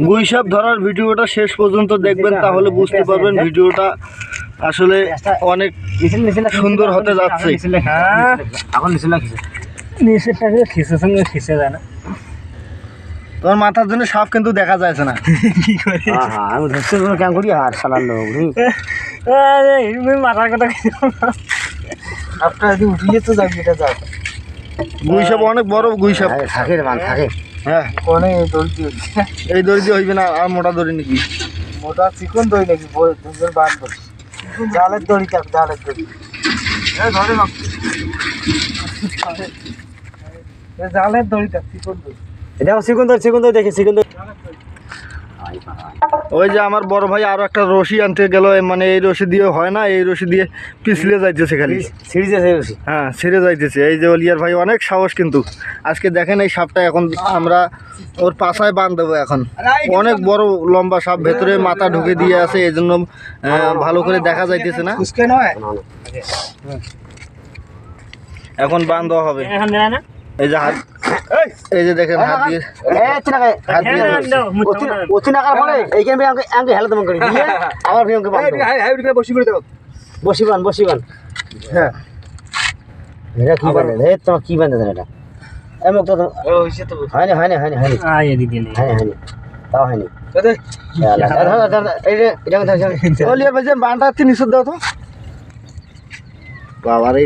গুইসাপ ধরার ভিডিওটা শেষ পর্যন্ত দেখবেন, তাহলে বুঝতে পারবেন ভিডিওটা আসলে অনেক সুন্দর হতে যাচ্ছে। তোমার মাথার জন্য সাপ কিন্তু দেখা যাচ্ছে না। আমি ধরতে কেন করি আর সালার লোক মাথার কথা আপনার উঠিয়ে তো যাবি, এটা যাও। গুইসাপ অনেক বড় গুইসাপ থাকে মান থাকে। হ্যাঁ, এই দড়ি দিয়ে হইবে না, আর মোটা দড়ি নাকি? মোটা চিকন দড়ি নাকি? বাঁধ জালের দড়ি, জালের দড়ি জালের দড়িটা চিকন দড়ি। এটা চিকন দড়ি দেখে চিকন দড়ি। ওই যে আমার বড় ভাই আরো একটা রশি আনতে গেল, মানে এই রশি দিয়ে হয় না, এই রশি দিয়ে পিছলে যাইতেছে খালি, হ্যাঁ ছিঁড়ে যাইতেছে। এই যে অলিয়ার ভাই অনেক সাহস, কিন্তু আজকে দেখেন এই সাপটা এখন আমরা ওর পাছায় বাঁধ দেবো। এখন অনেক বড় লম্বা সাপ, ভেতরে মাথা ঢুকে দিয়ে আছে, এই জন্য ভালো করে দেখা যাইতেছে না। এখন বাঁধ দেওয়া হবে। এই যে হাত, এই যে দেখেন হাত দিয়ে বসিবান। হ্যাঁ, এটা কি বান্ধে? তোমার কি বান্ধে এটা? হয়নি তাও হয়নি। বানটা নিচে দাও তো বাবা রে।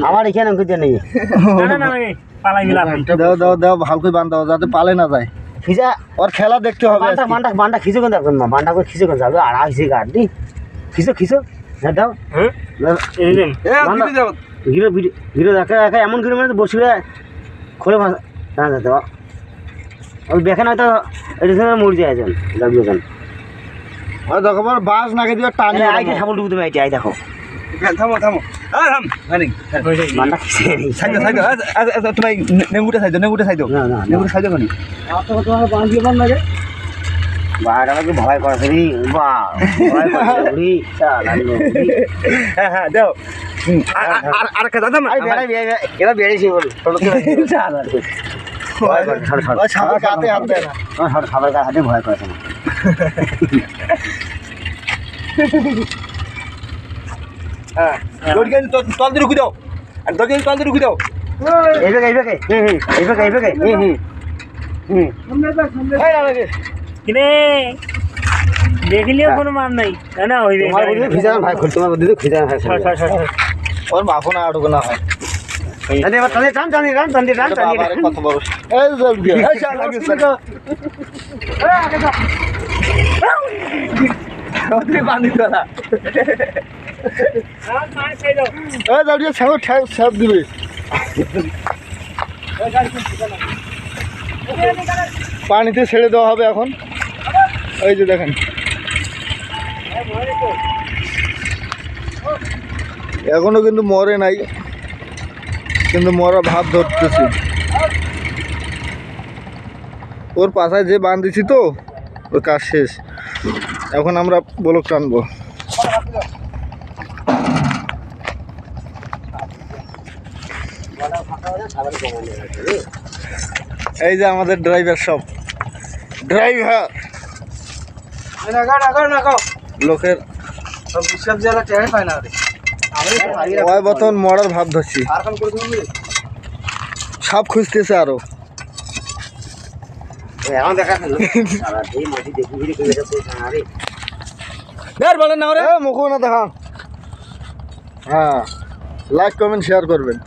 আমার এখানে নেই। দাও ভালো করে বান্ধ দাও যাতে পালে না যায়। খিজা ওর খেলা দেখতে হবে। বানটা খিচুকেন দেখবেন না, বানটা করে খিচুকেন যাবে আর আইসি গাড় দি খিচো দাও। ঘিরে দেখা এমন ঘিরে মানে বসিলে খোলে না যেতে ওই দেখে না তো এটা মরে যায় একজন যাবেন। দেখো বাস নাকি দিয়ে টানি আইতে সাবল ডুবু তুমি আই দেখো। থামো তোমার নেগুটা খাই দাও ভয় করে হ্যাঁ দাও। আর এরা বেড়েছি বল খাবার হাতে ভয় করেছে না। হ্যাঁ, তল দিয়ে রুখি দাও, আর তল দিয়ে রুখি দাও। দেখলিও কোনো মান নাই না। ওর বাপু না আটুকু না হয়। দিবে পানিতে ছেড়ে দেওয়া হবে এখন। এই যে দেখেন এখনো কিন্তু মরে নাই, কিন্তু মরা ভাব ধরতেছি। ওর পাশায় যে বাঁধ দিছি তো ওর কাজ শেষ। এখন আমরা বলক টানবো। এই যে আমাদের ড্রাইভার, সব ড্রাইভার লোকের বর্তমান মরার ভাব ধরছি। সাপ খুঁজতেছে আরো। বলেন না মুখ না দেখা। হ্যাঁ, লাইক কমেন্ট শেয়ার করবেন।